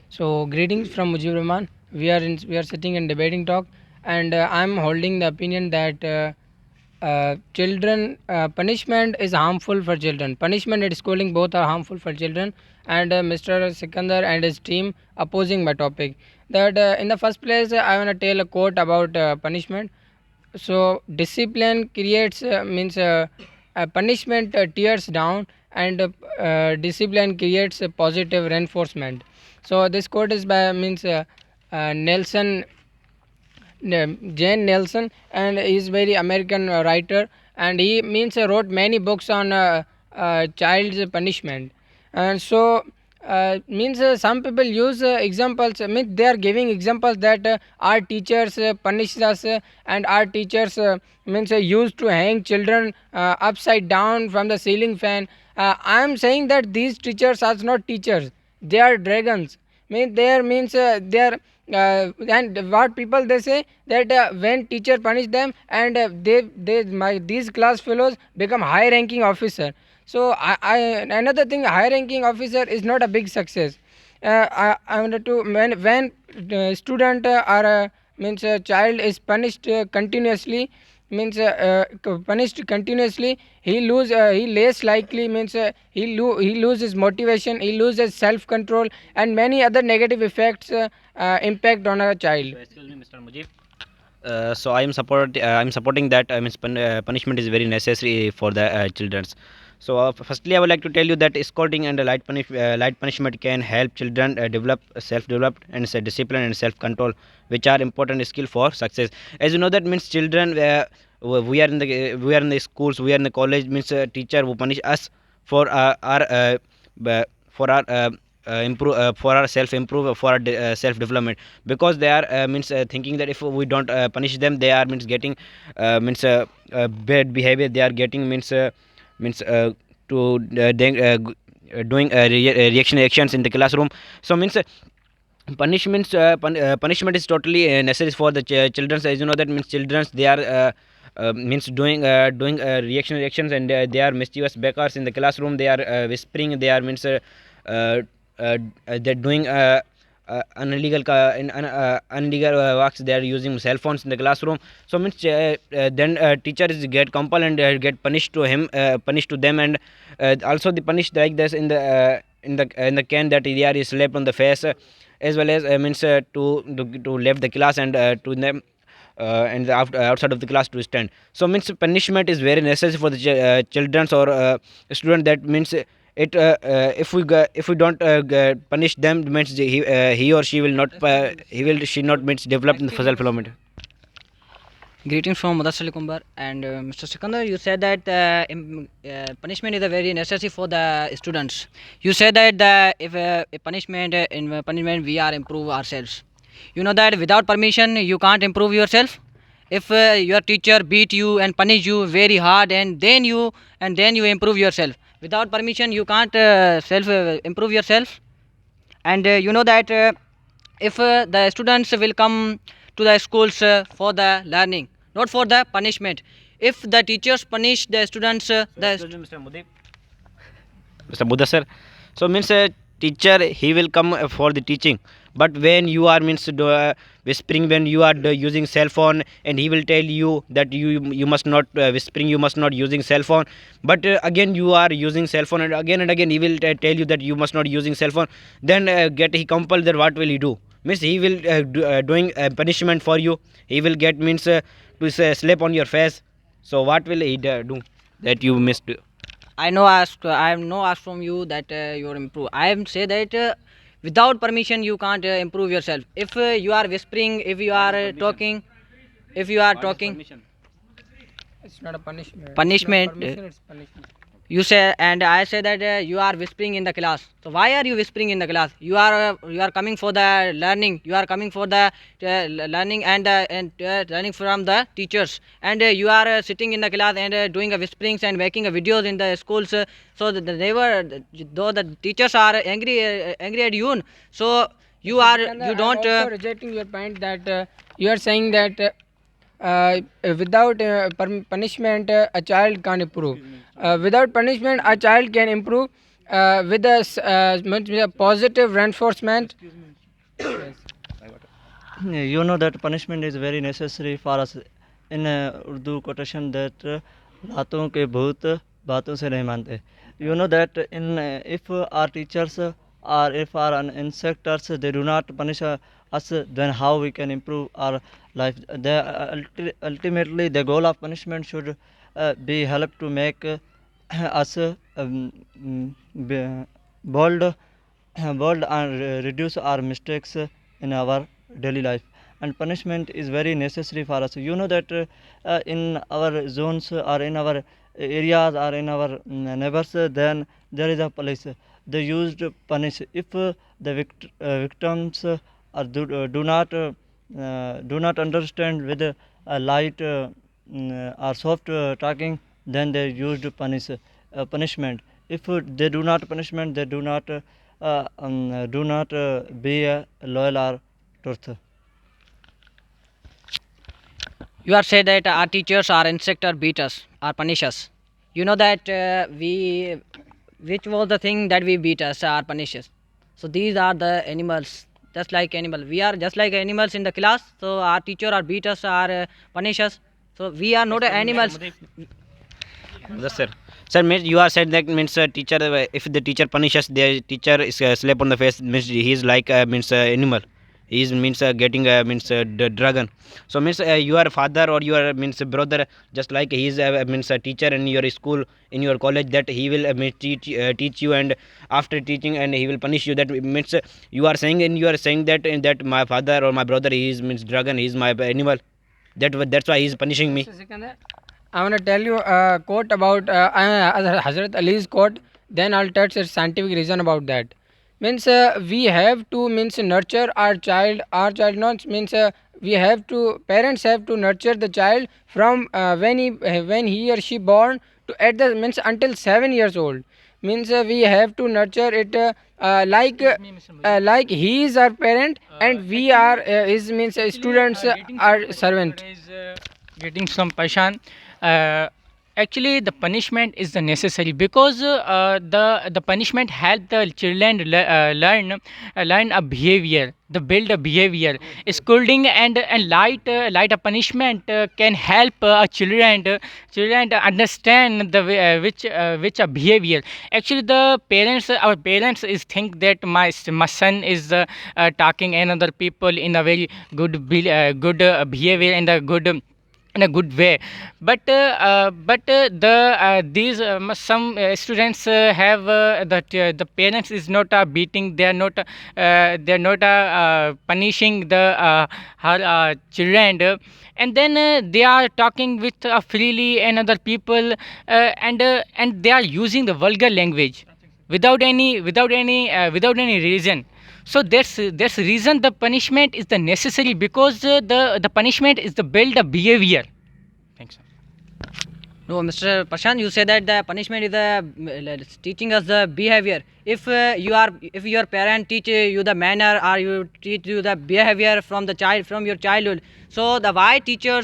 So greetings from Mujib Rahman. We are sitting in debating talk, and I'm holding the opinion that children punishment is harmful for children. Punishment and schooling both are harmful for children. And Mr. Sikandar and his team opposing my topic. That in the first place, I want to tell a quote about punishment. So discipline creates means punishment tears down, and discipline creates a positive reinforcement. So this quote is by means Nelson Jane Nelson, and he is very American writer, and he means wrote many books on child's punishment. And so means some people use examples, means they are giving examples that our teachers punish us, and our teachers means used to hang children upside down from the ceiling fan. I am saying that these teachers are not teachers, they are dragons. Means there means they are and what people they say that when teacher punish them, and these class fellows become high ranking officer. So I another thing, high ranking officer is not a big success. I wanted to when student or means a child is punished continuously, means punished continuously, he less likely means he loses motivation, he loses self control, and many other negative effects impact on a child. So excuse me, Mr. Mujib. I'm supporting that. I mean, punishment is very necessary for the childrens. So firstly, I would like to tell you that scolding and light punishment can help children develop self-developed and discipline and self-control, which are important skill for success. As you know, that means children. We are in the schools, we are in the college. Means teacher who punish us for our for our improve for our self improve for our self development, because they are means thinking that if we don't punish them, they are means getting means bad behavior, they are getting means to doing reaction actions in the classroom. So means punishment is totally necessary for the children. As you know that means children, they are means doing reactions, and they are mischievous beggars in the classroom, they are whispering, they are means uh, they're doing illegal works, they are using cell phones in the classroom. So means then teachers get compelled and get punished to them, and also they punished like this in the in the can that area is slapped on the face, as well as means to left the class, and to them and outside of the class to stand. So means punishment is very necessary for the children's or student. That means if we don't punish them, means he or she will not she not means develop in the self development. Greetings from Mudassar Kumbar and Mr. Sikandar. You said that punishment is a very necessary for the students. You said that if a punishment in punishment we are improve ourselves. You know that without permission you can't improve yourself. If your teacher beat you and punish you very hard, and then you improve yourself. Without permission you can't self improve yourself. And you know that if the students will come to the schools for the learning, not for the punishment. If the teachers punish the students Mr. Mudip, Mr. Buddha sir. So means a teacher, he will come for the teaching. But when you are means whispering, when you are using cell phone, and he will tell you that you must not whispering, you must not using cell phone. But again you are using cell phone, and again he will tell you that you must not using cell phone. Then get he compelled, that what will he do? Means he will doing punishment for you. He will get means to slap on your face. So what will he do that you missed? I am no ask from you that you are improve. I am say that without permission you can't improve yourself. If you are whispering, if you are talking, if you are talking, It's not a punishment. punishment. It's not permission, it's punishment. You say, and I say that you are whispering in the class. So why are you whispering in the class? You are coming for the learning. You are coming for the learning and learning from the teachers. And you are sitting in the class and doing a whisperings and making a videos in the schools. So the neighbor, though the teachers are angry at you. So you are Sikandar, you don't. I'm also rejecting your point that you are saying that without punishment a child can't improve. Without punishment a child can improve with a positive reinforcement. Yes. You know that punishment is very necessary for us. In Urdu quotation that रातों के भूत बातों से नहीं मानते. You know that in if our teachers or if our instructors they do not punish us, then how we can improve our life. Ultimately the goal of punishment should be help to make us bold bold and reduce our mistakes in our daily life. And punishment is very necessary for us. You know that in our zones or in our areas or in our neighbors, then there is a police. They used to punish if the victims do not understand with light or soft talking, then they used punishment. If they do not punishment, they do not be loyal or truth. You are said that our teachers, our instructor beat us, or punish us. You know that which was the thing that we beat us or punish us. So these are the animals, just like animal. We are just like animals in the class. So our teacher or beat us or punish us. So we are not animals. Yes, sir. Sir, means you are said that means teacher if the teacher punishes the teacher is slap on the face means he is like means animal. He is means getting means the dragon. So means your father or your means brother just like he is means a teacher in your school in your college that he will means teach you and after teaching and he will punish you. That means you are saying and you are saying that that my father or my brother he is means dragon he is my animal. That's why he is punishing me. Mr. Sikandar, I want to tell you a quote about Hazrat Ali's quote. Then I'll touch a scientific reason about that. Means we have to means nurture our child. Our child not means we have to parents have to nurture the child from when he or she born to at the means until 7 years old. Means we have to nurture it like he is our parent and we are his means students are servant. Getting some passion. Uh, Actually, the punishment is the necessary because the punishment help the children learn a behavior, the build a behavior. Scolding and light a punishment can help children to understand the which a behavior. Actually, the parents our parents is think that my son is talking another people in a very good behavior and a good in a good way, but these some students have that the parents is not beating, they are not punishing the her children, and then they are talking with freely and other people, and they are using the vulgar language without any reason. So that's reason the punishment is the necessary because the punishment is the build a behavior. Thanks. No, Mr. Prashant, you say that the punishment is teaching us the behavior. If your parent teach you the manner or you teach you the behavior from your childhood, so the why teacher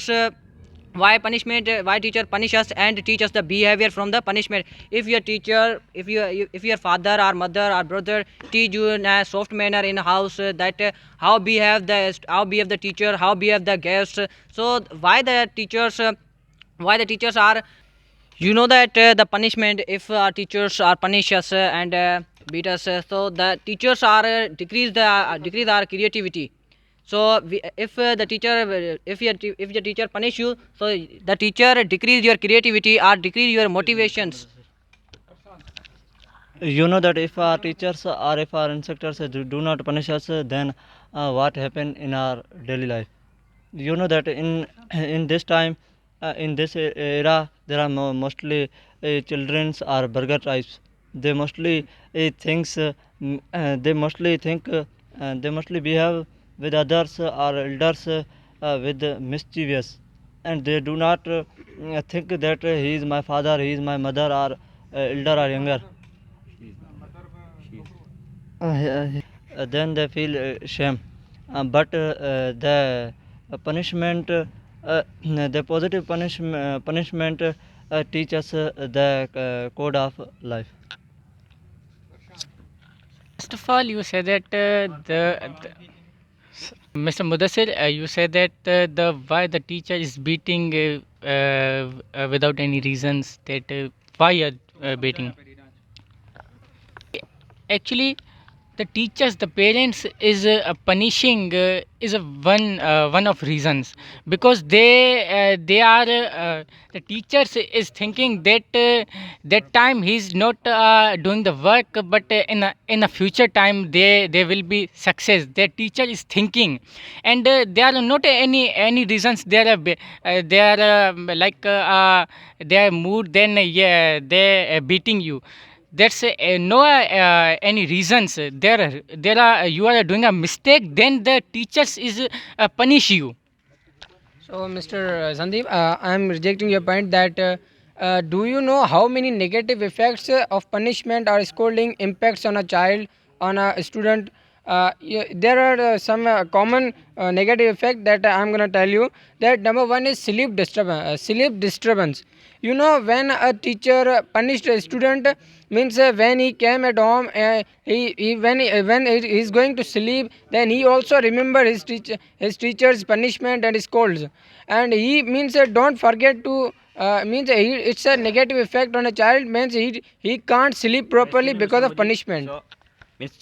punish us and teach us the behavior from the punishment. If your teacher if your father or mother or brother teach you in a soft manner in a house, that how behave the teacher, how behave the guest, so why the teachers are, you know that the punishment, if our teachers are punish us and beat us, so the teachers are decrease our creativity. So if the teacher punish you, so the teacher decrease your creativity or decrease your motivations. You know that if our teachers or if our instructors do not punish us, then what happen in our daily life. You know that in this time, in this era, there are mostly childrens or burger types. They mostly thinks they mostly behave with others or elders with mischievous, and they do not think that he is my father, he is my mother, or elder or younger. Then they feel shame. But punishment, the positive punishment teach us the code of life. First of all, you say that Mr. Mudassir, you said that the why the teacher is beating without any reasons. That why you are beating? Actually, the teachers, the parents is punishing is a one of reasons, because they are the teachers is thinking that that time he's not doing the work, but in a future time they will be success. Their teacher is thinking, and there are not any reasons. They are they are mood, then yeah, they beating you. That's no any reasons. There are you are doing a mistake, then the teachers is punish you. So, Mr. Sandeep, I am rejecting your point that do you know how many negative effects of punishment or scolding impacts on a child, on a student? There are some common negative effect that I am going to tell you. That number one is sleep disturbance. Sleep disturbance. You know, when a teacher punished a student, means when he came at home, when he is going to sleep, then he also remember his teacher's punishment and scolds, and he means don't forget to means it's a negative effect on a child, means he can't sleep properly because of punishment. So, means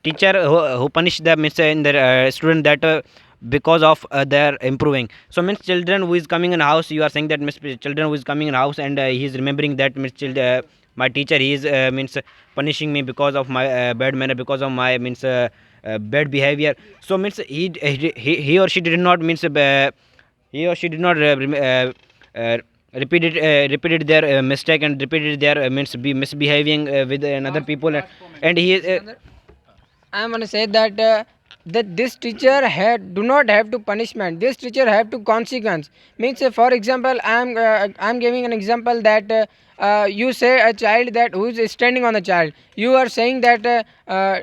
teacher who punish the means in the student that because of their improving. So means children who is coming in house, you are saying that means children who is coming in house and he is remembering that means my teacher, he is means punishing me because of my bad manner, because of my means bad behavior. So means he or she did not means he or she did not repeated their mistake and repeated their means misbehaving with another people, and he is I am going to say that that this teacher do not have to punishment. This teacher have to consequence. Means, for example, I am giving an example that you say a child that who is standing on the child. You are saying that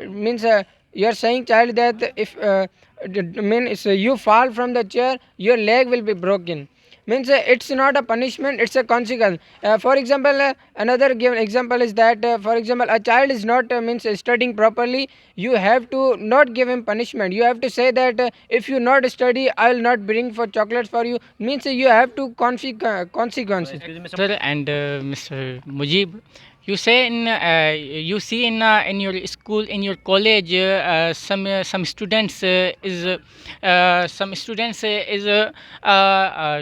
means you are saying child that if means you fall from the chair, your leg will be broken. Means it's not a punishment, it's a consequence. For example, another given example is that for example a child is not means studying properly, you have to not give him punishment. You have to say that if you not study, I will not bring for chocolates for you. Means you have to consequences. Sir, and Mr. Mujib, you say you see in your school, in your college, some students is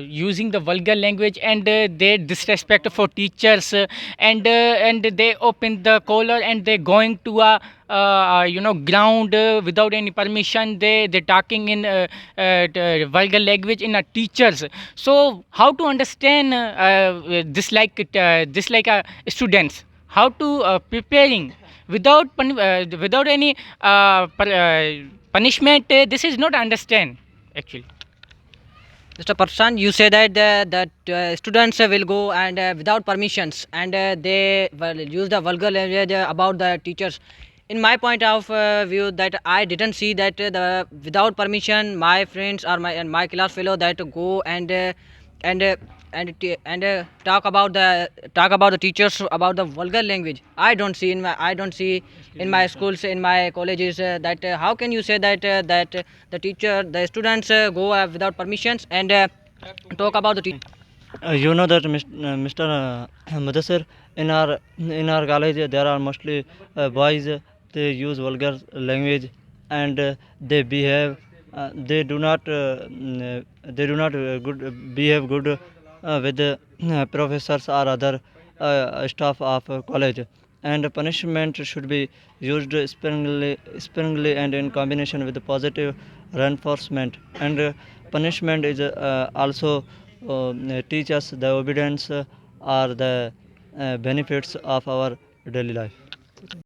using the vulgar language, and they disrespect for teachers, and they open the collar and they going to a ground without any permission. They talking in vulgar language in a teachers. So how to understand this like students, how to preparing without any punishment, this is not understand actually. Mr. Parsan, you say that students will go and without permissions, and they will use the vulgar language about the teachers. In my point of view, that I didn't see that the without permission, my friends or my class fellow that go and talk about the teachers about the vulgar language. I don't see in my schools, in my colleges, that how can you say that the students go without permissions and talk about the teacher. You know that Mr. Mudassir, in our college there are mostly boys. They use vulgar language, and they behave. They do not good behave good with professors or other staff of college. And punishment should be used sparingly and in combination with positive reinforcement. And punishment is also teach us the obedience or the benefits of our daily life.